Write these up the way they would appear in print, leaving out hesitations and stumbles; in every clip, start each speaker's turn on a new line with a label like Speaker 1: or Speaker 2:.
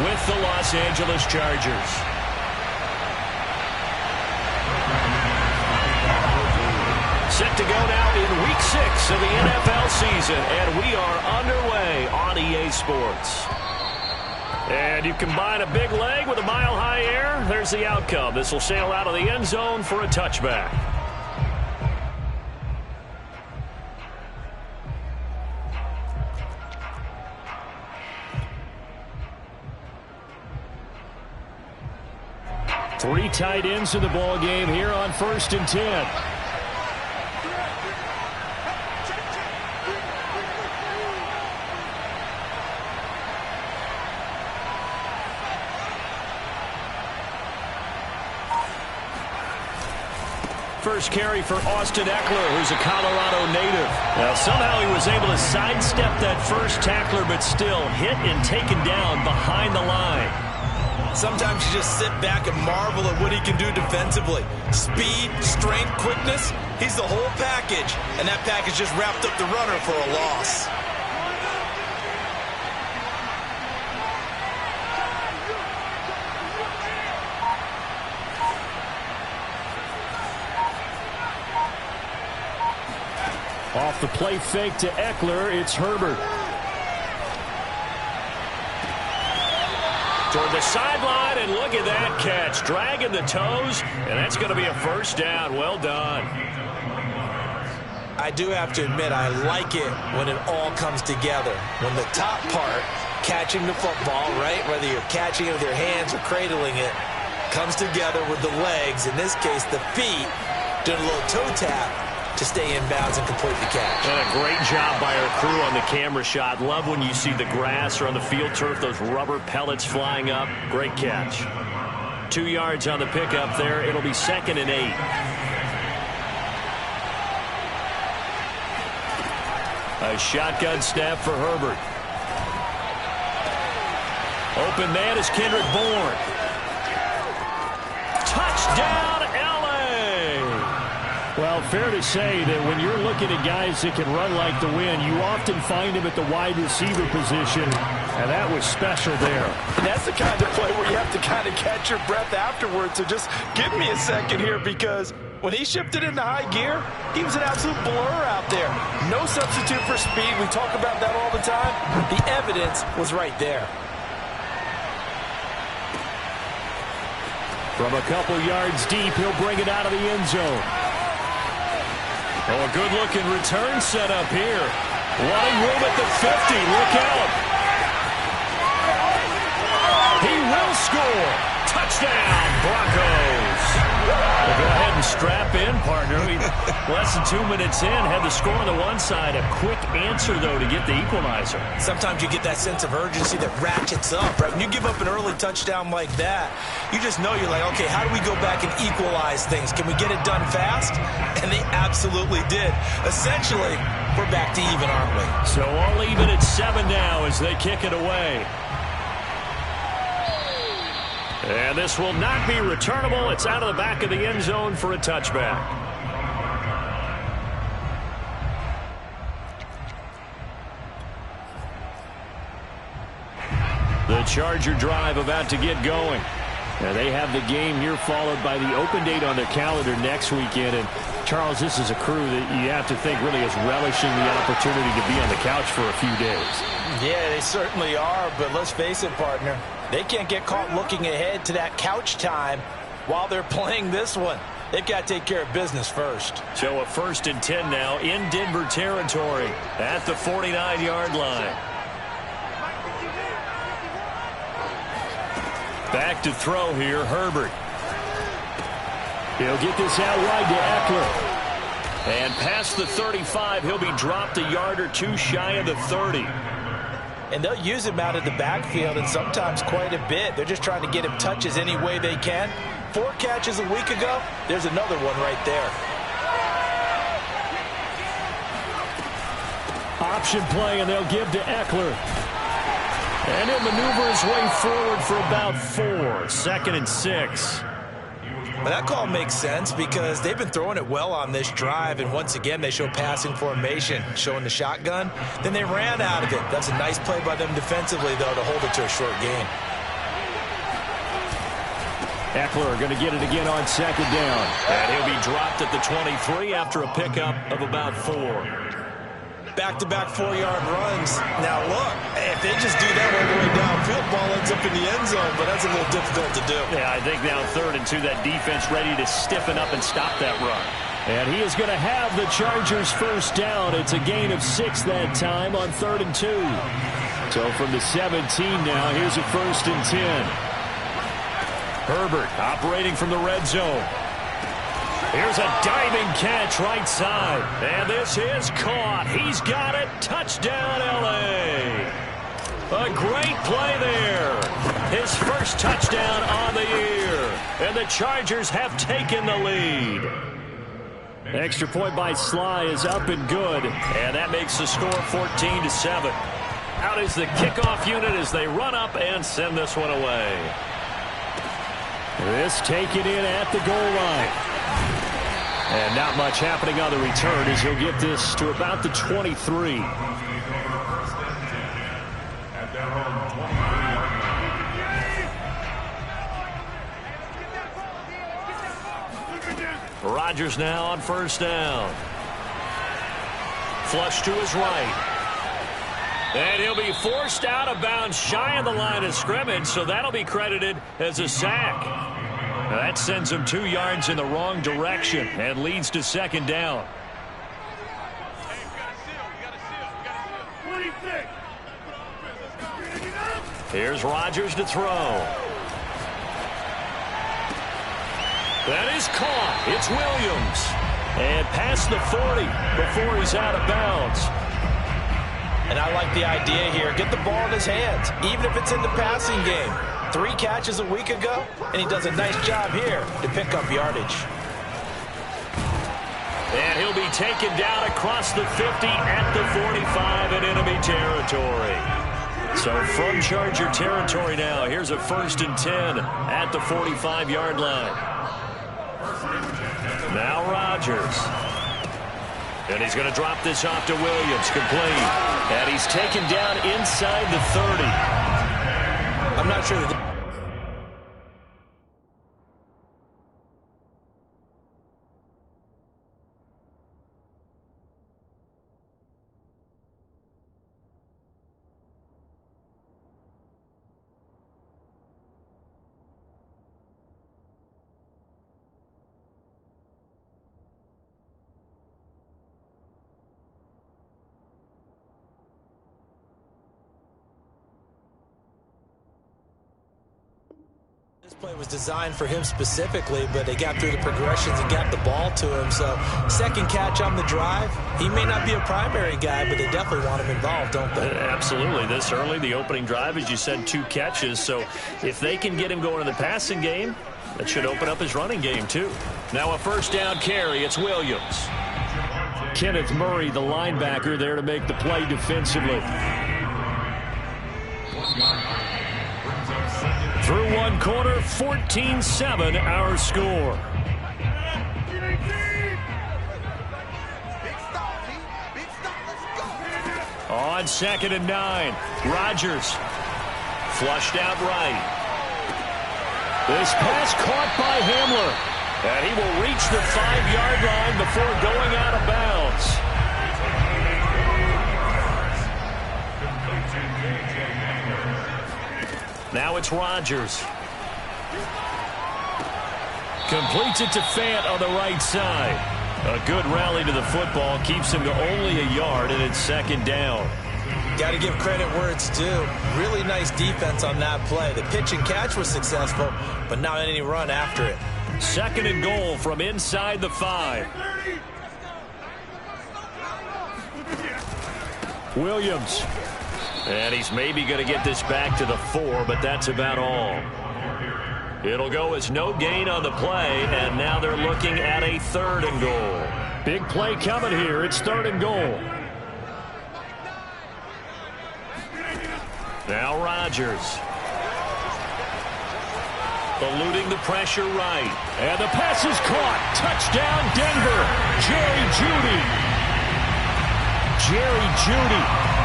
Speaker 1: with the Los Angeles Chargers. Set to go now in Week 6 of the NFL season, and we are underway on EA Sports. And you combine a big leg with a mile-high air, there's the outcome. This will sail out of the end zone for a touchback. Three tight ends in the ball game here on 1st and 10. First carry for Austin Eckler, who's a Colorado native. Now, somehow he was able to sidestep that first tackler, but still hit and taken down behind the line.
Speaker 2: Sometimes you just sit back and marvel at what he can do defensively. Speed, strength, quickness, he's the whole package. And that package just wrapped up the runner for a loss.
Speaker 1: Off the play fake to Eckler, it's Herbert. Toward the sideline, and look at that catch. Dragging the toes, and that's going to be a first down. Well done.
Speaker 2: I do have to admit, I like it when it all comes together. When the top part, catching the football, right, whether you're catching it with your hands or cradling it, comes together with the legs, in this case the feet, doing a little toe tap to stay in bounds and complete the catch.
Speaker 1: And a great job by our crew on the camera shot. Love when you see the grass or on the field turf, those rubber pellets flying up. Great catch. 2 yards on the pickup there. It'll be 2nd and 8. A shotgun snap for Herbert. Open man is Kendrick Bourne. Touchdown, well, fair to say that when you're looking at guys that can run like the wind, you often find them at the wide receiver position, and that was special there.
Speaker 3: And that's the kind of play where you have to kind of catch your breath afterwards. So just give me a second here, because when he shifted into high gear, he was an absolute blur out there. No substitute for speed. We talk about that all the time. The evidence was right there.
Speaker 1: From a couple yards deep, he'll bring it out of the end zone. Oh, a good-looking return set up here. Wanting room at the 50. Look out. He will score. Touchdown, Broncos. Well, go ahead and strap in, partner. Less than 2 minutes in, had the score on the one side. A quick answer, though, to get the equalizer.
Speaker 2: Sometimes you get that sense of urgency that ratchets up, right? When you give up an early touchdown like that, you just know you're like, okay, how do we go back and equalize things? Can we get it done fast? And they absolutely did. Essentially, we're back to even, aren't we?
Speaker 1: So all even at 7 now as they kick it away. And this will not be returnable. It's out of the back of the end zone for a touchback. The Charger drive about to get going. Now they have the game here followed by the open date on their calendar next weekend. And Charles, this is a crew that you have to think really is relishing the opportunity to be on the couch for a few days.
Speaker 3: Yeah, they certainly are, but let's face it, partner. They can't get caught looking ahead to that couch time while they're playing this one. They've got to take care of business first.
Speaker 1: So a 1st and 10 now in Denver territory at the 49-yard line. Back to throw here, Herbert. He'll get this out wide to Eckler. And past the 35, he'll be dropped a yard or two shy of the 30.
Speaker 3: And they'll use him out of the backfield, and sometimes quite a bit. They're just trying to get him touches any way they can. 4 catches a week ago, there's another one right there.
Speaker 1: Option play, and they'll give to Eckler. And he'll maneuver his way forward for about 4. 2nd and 6.
Speaker 2: But that call makes sense because they've been throwing it well on this drive, and once again they show passing formation, showing the shotgun. Then they ran out of it. That's a nice play by them defensively, though, to hold it to a short gain.
Speaker 1: Eckler going to get it again on second down. And he'll be dropped at the 23 after a pickup of about 4.
Speaker 2: Back-to-back 4-yard runs. Now, look, if they just do that all the way downfield, ball ends up in the end zone, but that's a little difficult to do.
Speaker 1: Yeah, I think now 3rd and 2, that defense ready to stiffen up and stop that run. And he is going to have the Chargers first down. It's a gain of 6 that time on 3rd and 2. So from the 17 now, here's a 1st and 10. Herbert operating from the red zone. Here's a diving catch right side. And this is caught. He's got it. Touchdown, L.A. A great play there. His first touchdown on the year. And the Chargers have taken the lead. Extra point by Sly is up and good. And that makes the score 14-7. Out is the kickoff unit as they run up and send this one away. This taken in at the goal line. And not much happening on the return as he'll get this to about the 23. Rodgers now on first down. Flush to his right. And he'll be forced out of bounds shy of the line of scrimmage, so that'll be credited as a sack. That sends him 2 yards in the wrong direction and leads to second down. Here's Rodgers to throw. That is caught. It's Williams. And past the 40 before he's out of bounds.
Speaker 2: And I like the idea here. Get the ball in his hands, even if it's in the passing game. 3 catches a week ago, and he does a nice job here to pick up yardage.
Speaker 1: And he'll be taken down across the 50 at the 45 in enemy territory. So from Charger territory now, here's a 1st and 10 at the 45-yard line. Now Rodgers. And he's going to drop this off to Williams, complete. And he's taken down inside the 30.
Speaker 2: I'm not sure that... This play was designed for him specifically, but they got through the progressions and got the ball to him. So, second catch on the drive. He may not be a primary guy, but they definitely want him involved, don't they?
Speaker 1: Absolutely. This early, the opening drive, as you said, 2 catches. So, if they can get him going in the passing game, that should open up his running game, too. Now a first down carry. It's Williams. Kenneth Murray, the linebacker, there to make the play defensively. Through one quarter, 14-7, our score. On 2nd and 9, Rodgers flushed out right. This pass caught by Hamler. And he will reach the 5-yard line before going out of bounds. Now it's Rodgers. Completes it to Fant on the right side. A good rally to the football keeps him to only a yard, and it's 2nd down.
Speaker 2: Got to give credit where it's due. Really nice defense on that play. The pitch and catch was successful, but not any run after it.
Speaker 1: 2nd and goal from inside the 5. Williams. And he's maybe going to get this back to the 4, but that's about all. It'll go as no gain on the play, and now they're looking at a 3rd and goal. Big play coming here. It's 3rd and goal. Now Rodgers. Eluding the pressure right. And the pass is caught. Touchdown, Denver. Jerry Jeudy.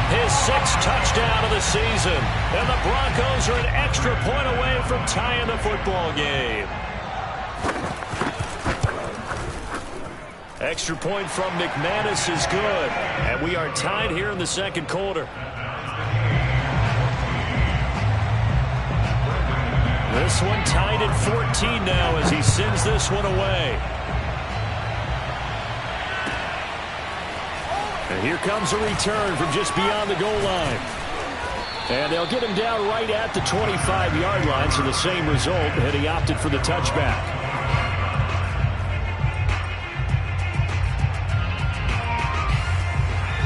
Speaker 1: His 6th touchdown of the season. And the Broncos are an extra point away from tying the football game. Extra point from McManus is good. And we are tied here in the second quarter. This one tied at 14 now as he sends this one away. And here comes a return from just beyond the goal line. And they'll get him down right at the 25-yard line, so the same result, and he opted for the touchback.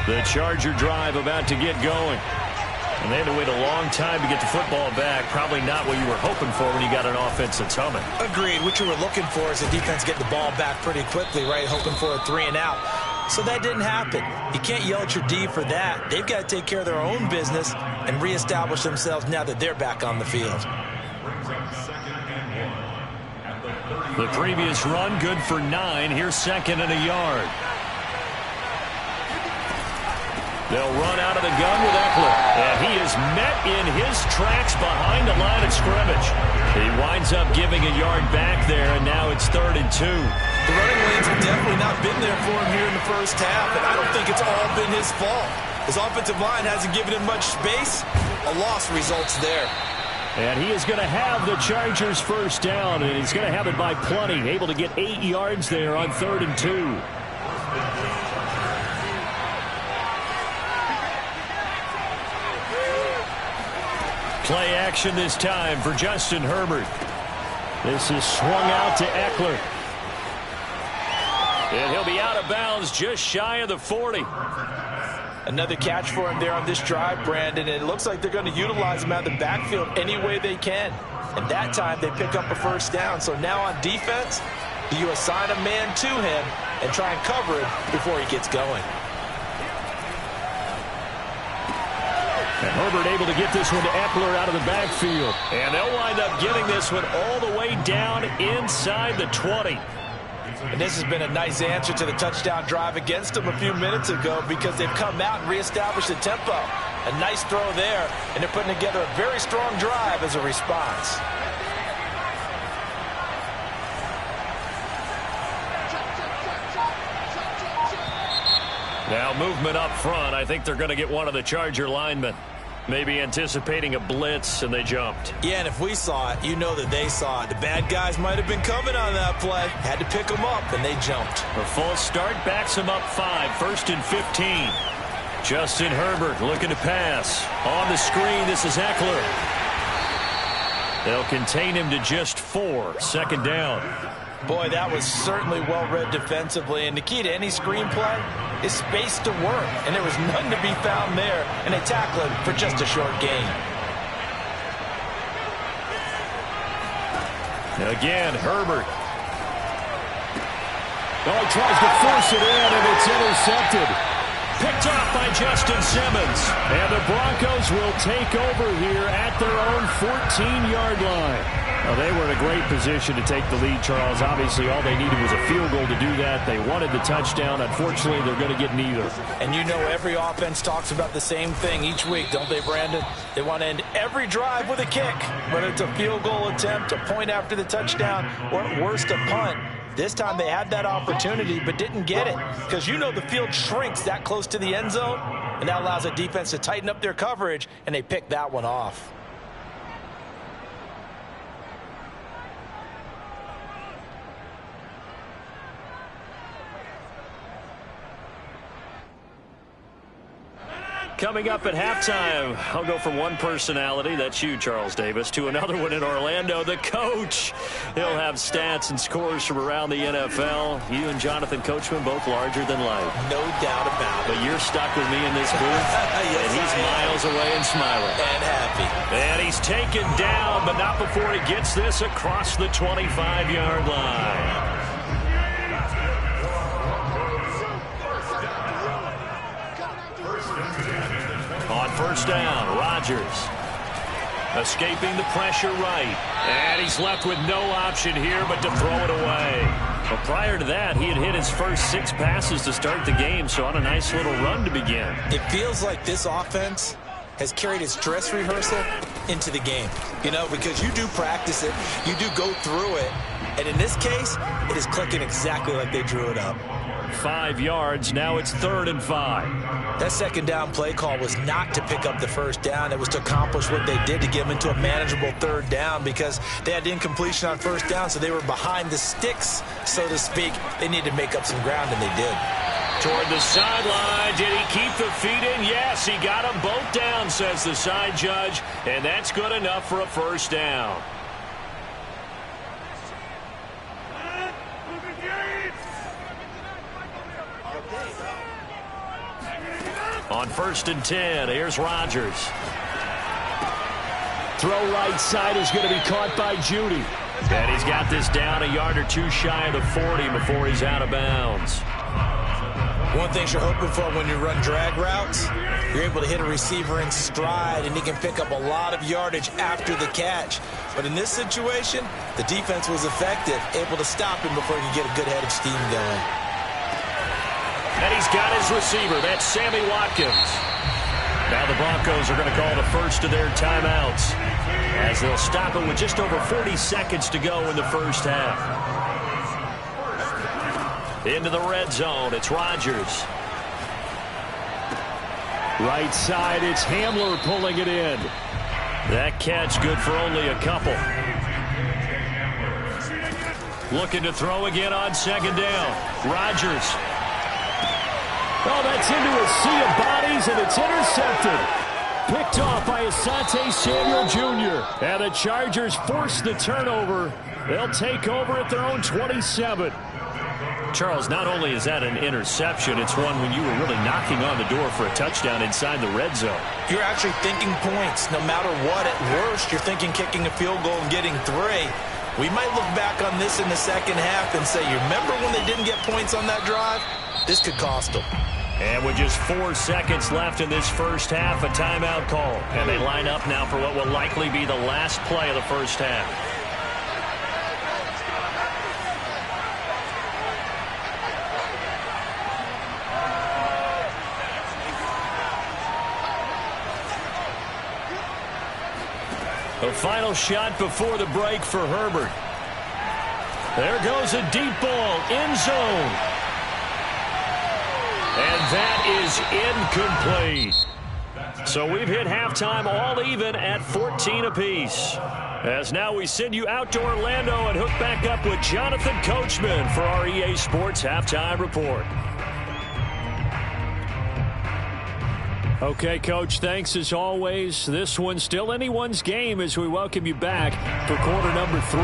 Speaker 1: The Charger drive about to get going. And they had to wait a long time to get the football back. Probably not what you were hoping for when you got an offense that's humming.
Speaker 2: Agreed. What you were looking for is the defense getting the ball back pretty quickly, right? Hoping for a 3-and-out. So that didn't happen. You can't yell at your D for that. They've got to take care of their own business and reestablish themselves now that they're back on the field.
Speaker 1: The previous run good for 9. Here's 2nd and a yard. They'll run out of the gun with Eckler. And he is met in his tracks behind the line of scrimmage. He winds up giving a yard back there, and now it's 3rd and 2.
Speaker 2: The running lanes have definitely not been there for him here in the first half, and I don't think it's all been his fault. His offensive line hasn't given him much space. A loss results there.
Speaker 1: And he is going to have the Chargers first down, and he's going to have it by plenty. Able to get 8 yards there on 3rd and 2. Play action this time for Justin Herbert. This is swung out to Eckler. And he'll be out of bounds just shy of the 40.
Speaker 3: Another catch for him there on this drive, Brandon. And it looks like they're going to utilize him out of the backfield any way they can. And that time they pick up a first down. So now on defense, you assign a man to him and try and cover it before he gets going.
Speaker 1: And Herbert able to get this one to Eckler out of the backfield. And they'll wind up getting this one all the way down inside the 20.
Speaker 3: And this has been a nice answer to the touchdown drive against them a few minutes ago because they've come out and reestablished the tempo. A nice throw there, and they're putting together a very strong drive as a response.
Speaker 1: Now movement up front. I think they're going to get one of the Charger linemen. Maybe anticipating a blitz, and they jumped.
Speaker 2: Yeah, and if we saw it, you know that they saw it. The bad guys might have been coming on that play. Had to pick them up, and they jumped.
Speaker 1: A false start backs them up 5. 1st and 15. Justin Herbert looking to pass. On the screen, this is Eckler. They'll contain him to just 4. 2nd down.
Speaker 3: Boy, that was certainly well-read defensively. And the key to any screenplay is space to work. And there was none to be found there. And they tackle him for just a short gain.
Speaker 1: Again, Herbert. Oh, he tries to force it in, and it's intercepted. Picked off by Justin Simmons. And the Broncos will take over here at their own 14-yard line. Well, they were in a great position to take the lead, Charles. Obviously, all they needed was a field goal to do that. They wanted the touchdown. Unfortunately, they're going to get neither.
Speaker 3: And you know every offense talks about the same thing each week, don't they, Brandon? They want to end every drive with a kick, whether it's a field goal attempt, a point after the touchdown, or at worst, a punt. This time they had that opportunity but didn't get it because you know the field shrinks that close to the end zone, and that allows the defense to tighten up their coverage, and they pick that one off.
Speaker 1: Coming up at halftime, I'll go from one personality, that's you, Charles Davis, to another one in Orlando, the coach. He'll have stats and scores from around the NFL. You and Jonathan Coachman both larger than life.
Speaker 2: No doubt about it.
Speaker 1: But you're stuck with me in this booth,
Speaker 2: yes,
Speaker 1: and he's miles away and smiling.
Speaker 2: And happy.
Speaker 1: And he's taken down, but not before he gets this across the 25-yard line. On first down, Rodgers escaping the pressure right. And he's left with no option here but to throw it away. But prior to that, he had hit his first 6 passes to start the game, so on a nice little run to begin.
Speaker 2: It feels like this offense has carried its dress rehearsal into the game. You know, because you do practice it, you do go through it, and in this case, it is clicking exactly like they drew it up.
Speaker 1: 5 yards, now it's 3rd and 5.
Speaker 2: That second down play call was not to pick up the first down. It was to accomplish what they did, to get them into a manageable 3rd down, because they had incompletion on first down, so they were behind the sticks, so to speak. They needed to make up some ground, and they did.
Speaker 1: Toward the sideline, did he keep the feet in? Yes, he got them both down, says the side judge, and that's good enough for a first down. On 1st and 10, here's Rodgers. Throw right side is going to be caught by Judy. And he's got this down a yard or two shy of the 40 before he's out of bounds.
Speaker 2: One thing you're hoping for when you run drag routes, you're able to hit a receiver in stride, and he can pick up a lot of yardage after the catch. But in this situation, the defense was effective, able to stop him before he could get a good head of steam going.
Speaker 1: And he's got his receiver. That's Sammy Watkins. Now the Broncos are going to call the first of their timeouts, as they'll stop it with just over 40 seconds to go in the first half. Into the red zone, it's Rodgers. Right side, it's Hamler pulling it in. That catch good for only a couple. Looking to throw again on 2nd down. Rodgers. Oh, that's into a sea of bodies, and it's intercepted. Picked off by Asante Samuel Jr. And the Chargers force the turnover. They'll take over at their own 27. Charles, not only is that an interception, it's one when you were really knocking on the door for a touchdown inside the red zone.
Speaker 2: You're actually thinking points. No matter what, at worst, you're thinking kicking a field goal and getting 3. We might look back on this in the second half and say, you remember when they didn't get points on that drive? This could cost them.
Speaker 1: And with just 4 seconds left in this first half, a timeout call. And they line up now for what will likely be the last play of the first half. The final shot before the break for Herbert. There goes a deep ball, end zone. And that is incomplete. So we've hit halftime all even at 14 apiece. As now we send you out to Orlando and hook back up with Jonathan Coachman for our EA Sports Halftime Report. Okay, Coach, thanks as always. This one's still anyone's game as we welcome you back for quarter number 3.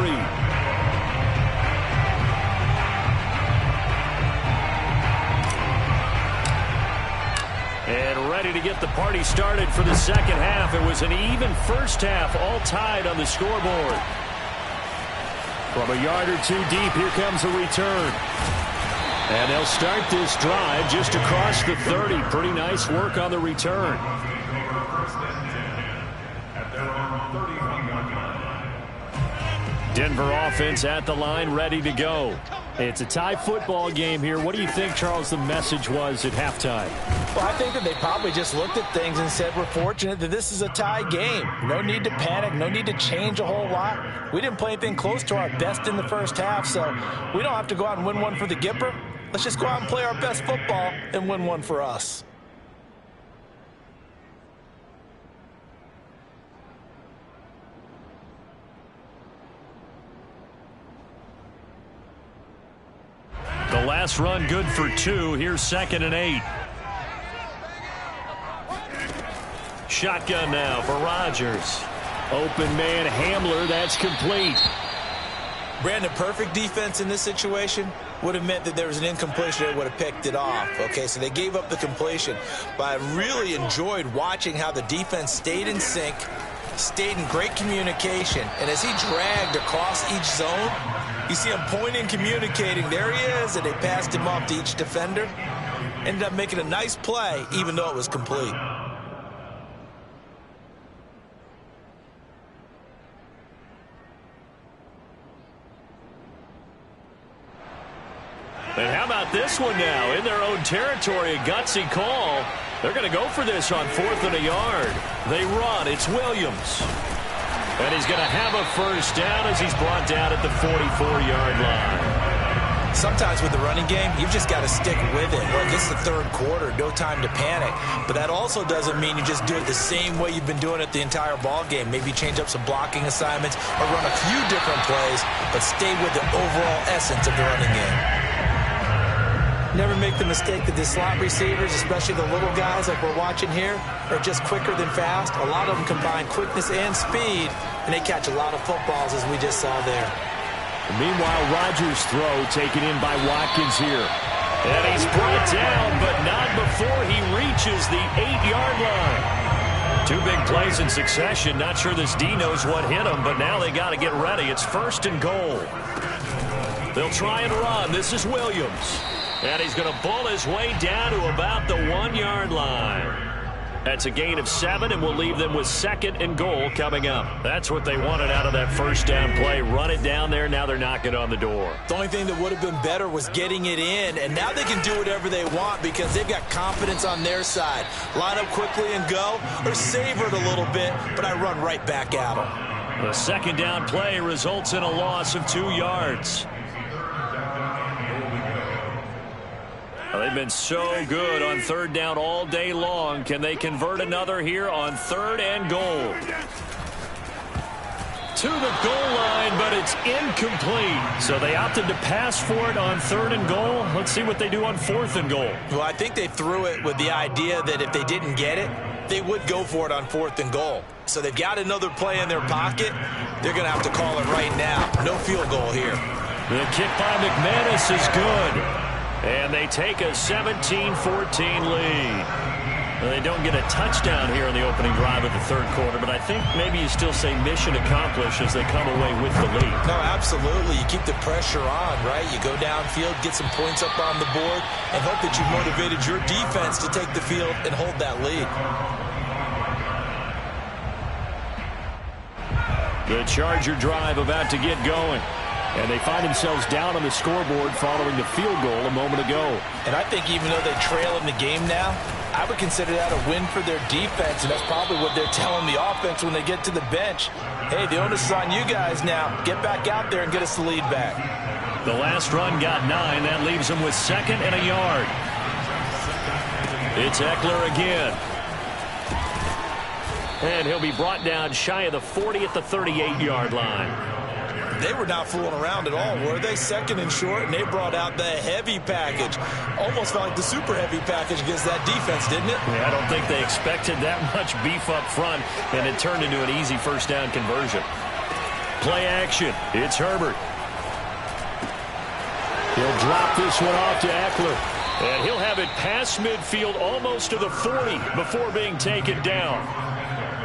Speaker 1: And ready to get the party started for the second half. It was an even first half, all tied on the scoreboard. From a yard or two deep, here comes a return. And they'll start this drive just across the 30. Pretty nice work on the return. Denver offense at the line, ready to go. It's a tie football game here. What do you think, Charles, the message was at halftime?
Speaker 3: Well, I think that they probably just looked at things and said, we're fortunate that this is a tie game. No need to panic. No need to change a whole lot. We didn't play anything close to our best in the first half, so we don't have to go out and win one for the Gipper. Let's just go out and play our best football and win one for us.
Speaker 1: The last run good for 2. Here's 2nd and 8. Shotgun now for Rodgers. Open man Hamler, that's complete.
Speaker 2: Brandon, perfect defense in this situation would have meant that there was an incompletion that would have picked it off. Okay, so they gave up the completion. But I really enjoyed watching how the defense stayed in sync, stayed in great communication. And as he dragged across each zone, you see him pointing, communicating. There he is, and they passed him off to each defender. Ended up making a nice play, even though it was complete.
Speaker 1: And how about this one now? In their own territory, a gutsy call. They're going to go for this on 4th and a yard. They run. It's Williams. And he's going to have a first down as he's brought down at the 44-yard line.
Speaker 2: Sometimes with the running game, you've just got to stick with it. Look, it's the third quarter, no time to panic. But that also doesn't mean you just do it the same way you've been doing it the entire ball game. Maybe change up some blocking assignments or run a few different plays, but stay with the overall essence of the running game. Never make the mistake that the slot receivers, especially the little guys like we're watching here, are just quicker than fast. A lot of them combine quickness and speed, and they catch a lot of footballs, as we just saw there.
Speaker 1: Meanwhile, Rodgers' throw taken in by Watkins here. And he's brought down, but not before he reaches the 8-yard line. 2 big plays in succession. Not sure this D knows what hit him, but now they got to get ready. It's 1st and goal. They'll try and run. This is Williams. And he's going to bull his way down to about the 1-yard line. That's a gain of 7, and we'll leave them with 2nd and goal coming up. That's what they wanted out of that first down play. Run it down there. Now they're knocking on the door.
Speaker 2: The only thing that would have been better was getting it in, and now they can do whatever they want because they've got confidence on their side. Line up quickly and go, or savor it a little bit, but I run right back at them.
Speaker 1: The 2nd down play results in a loss of 2 yards. They've been so good on 3rd down all day long. Can they convert another here on 3rd and goal? To the goal line, but it's incomplete. So they opted to pass for it on 3rd and goal. Let's see what they do on 4th and goal.
Speaker 2: Well, I think they threw it with the idea that if they didn't get it, they would go for it on 4th and goal. So they've got another play in their pocket. They're going to have to call it right now. No field goal here.
Speaker 1: The kick by McManus is good. And they take a 17-14 lead. Well, they don't get a touchdown here in the opening drive of the 3rd quarter, but I think maybe you still say mission accomplished as they come away with the lead.
Speaker 2: No, absolutely. You keep the pressure on, right? You go downfield, get some points up on the board, and hope that you've motivated your defense to take the field and hold that lead.
Speaker 1: The Charger drive about to get going. And they find themselves down on the scoreboard following the field goal a moment ago.
Speaker 2: And I think even though they trail in the game now, I would consider that a win for their defense, and that's probably what they're telling the offense when they get to the bench. Hey, the onus is on you guys now. Get back out there and get us the lead back.
Speaker 1: The last run got 9. That leaves them with 2nd and a yard. It's Eckler again. And he'll be brought down shy of the 40 at the 38-yard line.
Speaker 2: They were not fooling around at all, were they? 2nd and short, and they brought out the heavy package. Almost felt like the super heavy package against that defense, didn't it?
Speaker 1: Yeah, I don't think they expected that much beef up front, and it turned into an easy first down conversion. Play action. It's Herbert. He'll drop this one off to Eckler. And he'll have it past midfield almost to the 40 before being taken down.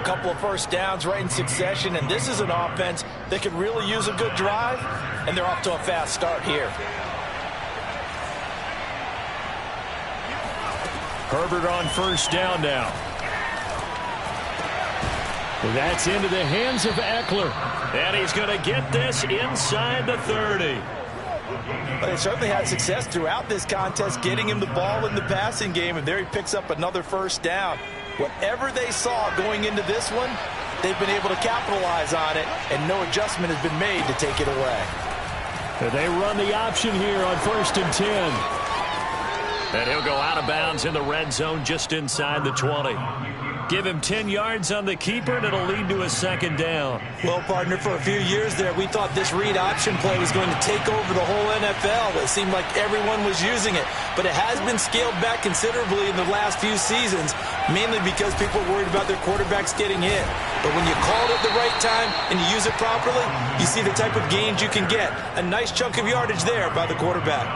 Speaker 2: Couple of first downs right in succession, and this is an offense that could really use a good drive, and they're off to a fast start here.
Speaker 1: Herbert on first down now. That's into the hands of Eckler, and he's going to get this inside the 30.
Speaker 2: But they certainly had success throughout this contest getting him the ball in the passing game, and there he picks up another first down. Whatever they saw going into this one, they've been able to capitalize on it, and no adjustment has been made to take it away.
Speaker 1: They run the option here on 1st and 10. And he'll go out of bounds in the red zone just inside the 20. Give him 10 yards on the keeper, and it'll lead to a 2nd down.
Speaker 2: Well, partner, for a few years there, we thought this read option play was going to take over the whole NFL. It seemed like everyone was using it, but it has been scaled back considerably in the last few seasons, mainly because people are worried about their quarterbacks getting hit. But when you call it at the right time and you use it properly, you see the type of gains you can get. A nice chunk of yardage there by the quarterback.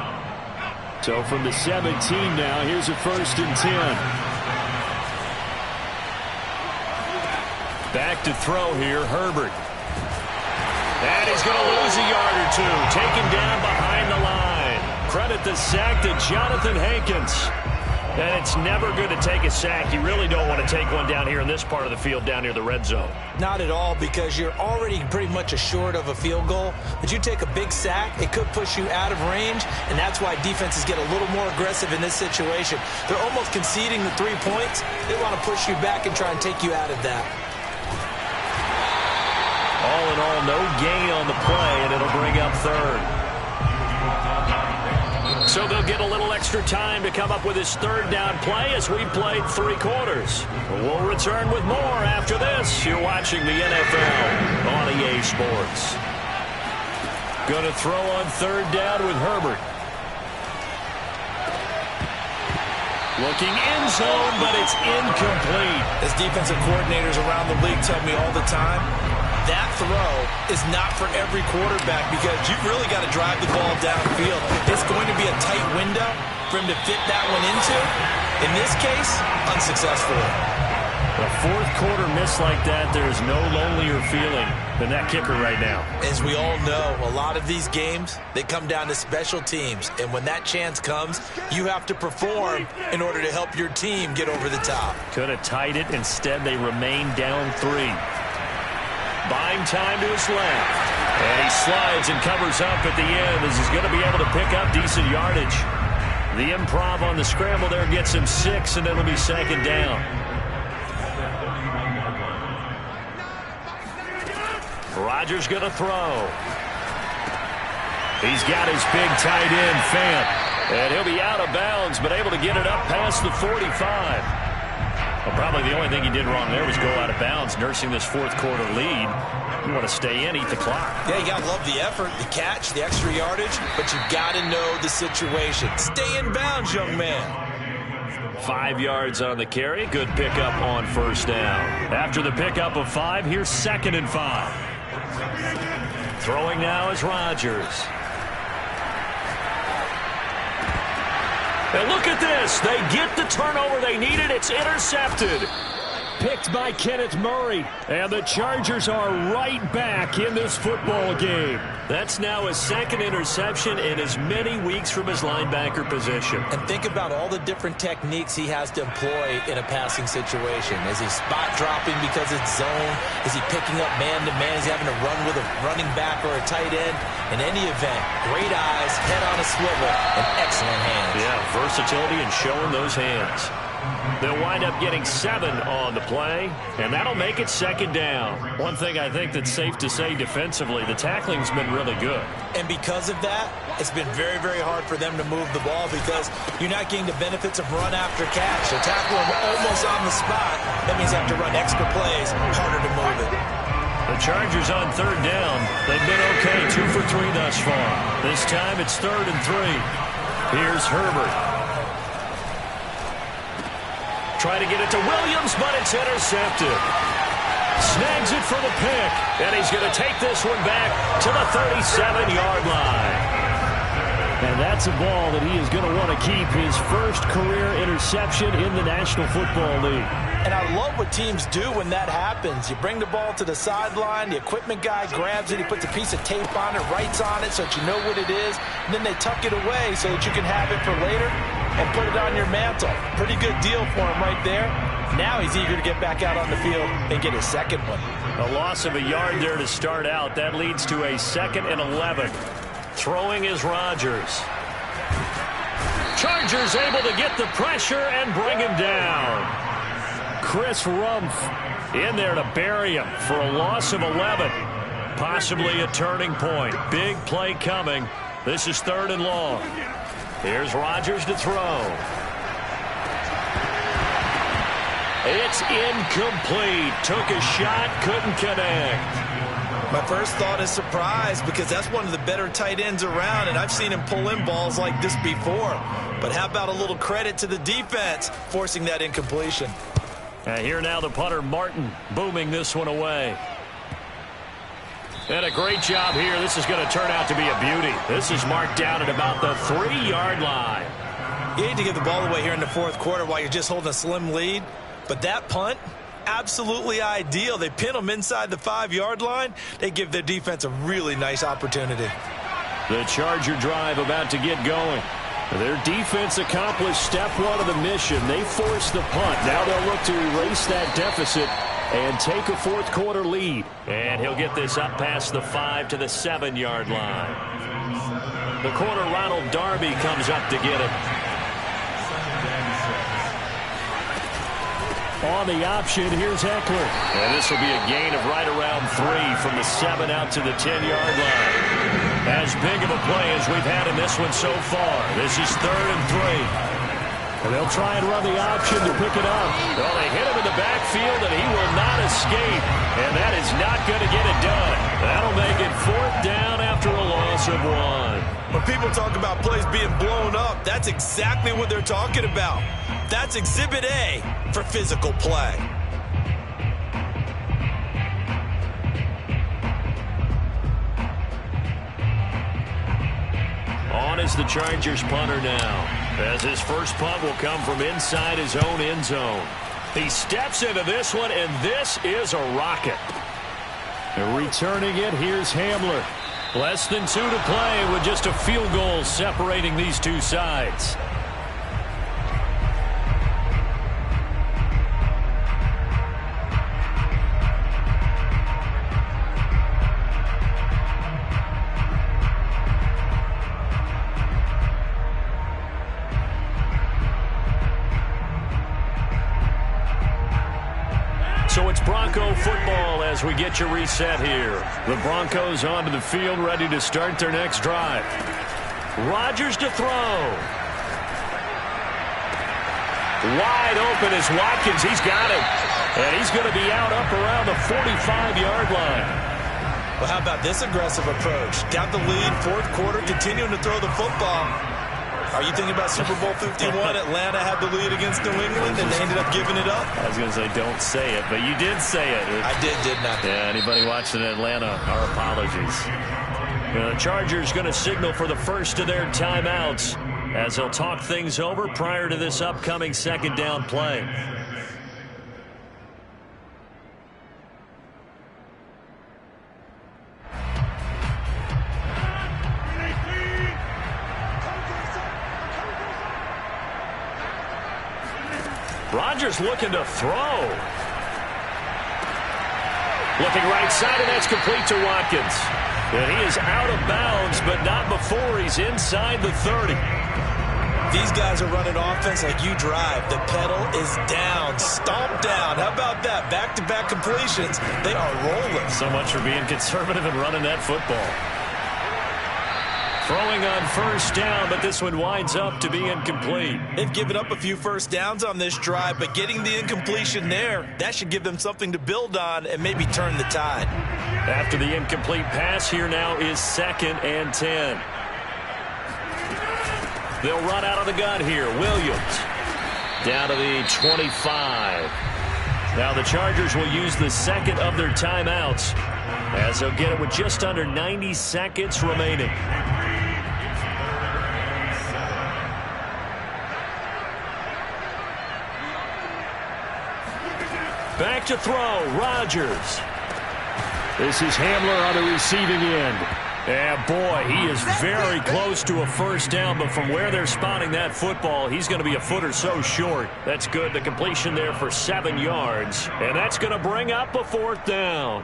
Speaker 1: So from the 17 now, here's a 1st and 10. Back to throw here, Herbert. And he's going to lose a yard or two. Taken down behind the line. Credit the sack to Jonathan Hankins. And it's never good to take a sack. You really don't want to take one down here in this part of the field, down near the red zone.
Speaker 2: Not at all, because you're already pretty much assured of a field goal. But you take a big sack, it could push you out of range, and that's why defenses get a little more aggressive in this situation. They're almost conceding the 3 points. They want to push you back and try and take you out of that.
Speaker 1: All in all, no gain on the play, and it'll bring up third. So they'll get a little extra time to come up with his third down play as we played 3 quarters. We'll return with more after this. You're watching the NFL on EA Sports. Going to throw on third down with Herbert. Looking end zone, but it's incomplete.
Speaker 2: As defensive coordinators around the league tell me all the time, that throw is not for every quarterback because you've really got to drive the ball downfield. It's going to be a tight window for him to fit that one into. In this case, unsuccessfully.
Speaker 1: A fourth quarter miss like that, there's no lonelier feeling than that kicker right now.
Speaker 2: As we all know, a lot of these games, they come down to special teams. And when that chance comes, you have to perform in order to help your team get over the top.
Speaker 1: Could have tied it. Instead, they remain down 3. Buying time to his left. And he slides and covers up at the end as he's going to be able to pick up decent yardage. The improv on the scramble there gets him 6, and it'll be second down. Rodgers going to throw. He's got his big tight end, Fant. And he'll be out of bounds, but able to get it up past the 45. Well, probably the only thing he did wrong there was go out of bounds, nursing this fourth quarter lead. You want to stay in, eat the clock.
Speaker 2: Yeah, you got to love the effort, the catch, the extra yardage, but you got to know the situation. Stay in bounds, young man.
Speaker 1: 5 yards on the carry. Good pickup on first down. After the pickup of 5, here's 2nd and 5. Throwing now is Rodgers. And look at this. They get the turnover they needed. It's intercepted. Picked by Kenneth Murray. And the Chargers are right back in this football game. That's now his 2nd interception in as many weeks from his linebacker position.
Speaker 2: And think about all the different techniques he has to employ in a passing situation. Is he spot dropping because it's zone? Is he picking up man-to-man? Is he having to run with a running back or a tight end? In any event, great eyes, head on a swivel, and excellent hands.
Speaker 1: Yeah, versatility and showing those hands. They'll wind up getting 7 on the play, and that'll make it second down. One thing I think that's safe to say defensively, the tackling's been really good.
Speaker 2: And because of that, it's been very, very hard for them to move the ball because you're not getting the benefits of run after catch. So tackle them almost on the spot. That means you have to run extra plays, harder to move it.
Speaker 1: The Chargers on third down. They've been okay, 2 for 3 thus far. This time it's 3rd and 3. Here's Herbert. Trying to get it to Williams, but it's intercepted. Snags it for the pick, and he's going to take this one back to the 37-yard line. And that's a ball that he is going to want to keep, his first career interception in the National Football League.
Speaker 3: And I love what teams do when that happens. You bring the ball to the sideline, the equipment guy grabs it, he puts a piece of tape on it, writes on it so that you know what it is, and then they tuck it away so that you can have it for later and put it on your mantle. Pretty good deal for him right there. Now he's eager to get back out on the field and get his second one.
Speaker 1: A loss of a yard there to start out. That leads to a 2nd and 11. Throwing is Rodgers. Chargers able to get the pressure and bring him down. Chris Rumph in there to bury him for a loss of 11. Possibly a turning point. Big play coming. This is 3rd and long. Here's Rodgers to throw. It's incomplete. Took a shot, couldn't connect.
Speaker 2: My first thought is surprise because that's one of the better tight ends around, and I've seen him pull in balls like this before. But how about a little credit to the defense forcing that incompletion?
Speaker 1: Here now the punter, Martin, booming this one away. And a great job here. This is going to turn out to be a beauty. This is marked down at about the 3-yard line.
Speaker 2: You need to give the ball away here in the fourth quarter while you're just holding a slim lead. But that punt, absolutely ideal. They pin them inside the 5-yard line. They give their defense a really nice opportunity.
Speaker 1: The Charger drive about to get going. Their defense accomplished step one of the mission. They forced the punt. Now they'll look to erase that deficit and take a fourth quarter lead. And he'll get this up past the 5 to the 7-yard line. The corner, Ronald Darby, comes up to get it. On the option, here's Eckler. And this will be a gain of right around 3 from the 7 out to the 10-yard line. As big of a play as we've had in this one so far. This is 3rd and 3. And they'll try and run the option to pick it up. Well, they hit him in the backfield, and he will not escape. And that is not going to get it done. That'll make it 4th down after a loss of 1.
Speaker 3: When people talk about plays being blown up, that's exactly what they're talking about. That's Exhibit A for physical play.
Speaker 1: On is the Chargers punter now, as his first punt will come from inside his own end zone. He steps into this one, and this is a rocket. And returning it, here's Hamler. Less than 2 to play with just a field goal separating these two sides. So it's Bronco football as we get you reset here. The Broncos onto the field, ready to start their next drive. Rodgers to throw. Wide open is Watkins. He's got it. And he's going to be out up around the 45-yard line.
Speaker 3: Well, how about this aggressive approach? Got the lead, 4th quarter, continuing to throw the football. Are you thinking about Super Bowl 51? Atlanta had the lead against New England, and they ended up giving it up?
Speaker 1: I was going to say, don't say it, but you did say it.
Speaker 3: I didn't I?
Speaker 1: Yeah, anybody watching Atlanta, our apologies. The Chargers going to signal for the first of their timeouts as they'll talk things over prior to this upcoming 2nd down play. Rodgers looking to throw. Looking right side, and that's complete to Watkins. And he is out of bounds, but not before he's inside the 30.
Speaker 3: These guys are running offense like you drive. The pedal is down, stomped down. How about that? Back-to-back completions. They are rolling.
Speaker 1: So much for being conservative and running that football. Throwing on 1st down, but this one winds up to be incomplete.
Speaker 3: They've given up a few first downs on this drive, but getting the incompletion there, that should give them something to build on and maybe turn the tide.
Speaker 1: After the incomplete pass, here now is 2nd and 10. They'll run out of the gun here. Williams down to the 25. Now the Chargers will use the 2nd of their timeouts as they'll get it with just under 90 seconds remaining. Back to throw, Rodgers. This is Hamler on the receiving end. And boy, he is very close to a first down, but from where they're spotting that football, he's going to be a foot or so short. That's good. The completion there for 7 yards. And that's going to bring up a 4th down.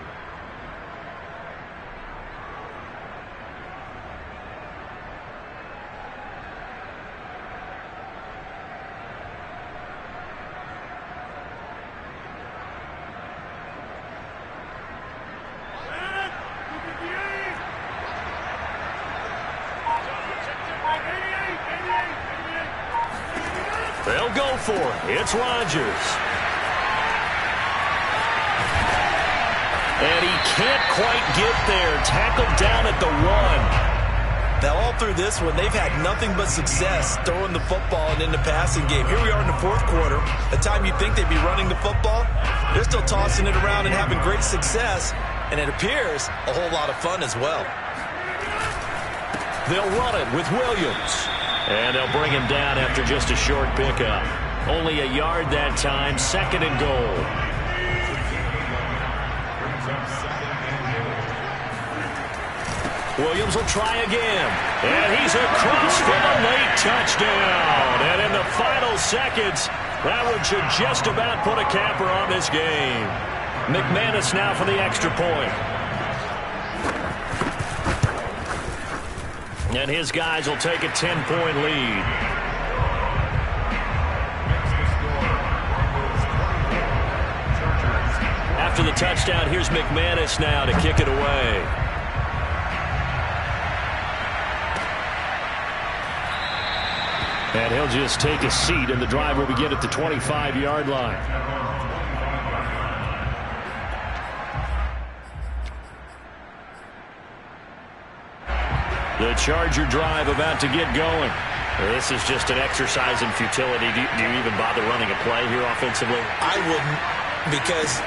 Speaker 1: They'll go for it. It's Rodgers. And he can't quite get there. Tackled down at the 1.
Speaker 3: Now, all through this one, they've had nothing but success throwing the football and in the passing game. Here we are in the 4th quarter. The time you think they'd be running the football, they're still tossing it around and having great success. And it appears a whole lot of fun as well.
Speaker 1: They'll run it with Williams. And they'll bring him down after just a short pickup. Only a yard that time, 2nd and goal. Williams will try again. And he's across for the late touchdown. And in the final seconds, that one should just about put a capper on this game. McManus now for the extra point. And his guys will take a 10-point lead. After the touchdown, here's McManus now to kick it away. And he'll just take a seat, and the drive will begin at the 25-yard line. The Charger drive about to get going. This is just an exercise in futility. Do you even bother running a play here offensively?
Speaker 2: I wouldn't, because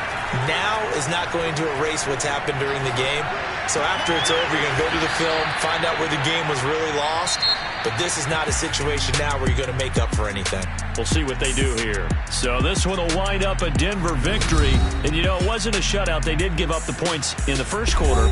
Speaker 2: now is not going to erase what's happened during the game. So after it's over, you're going to go to the film, find out where the game was really lost. But this is not a situation now where you're going to make up for anything.
Speaker 1: We'll see what they do here. So this one will wind up a Denver victory. And, you know, it wasn't a shutout. They did give up the points in the first quarter.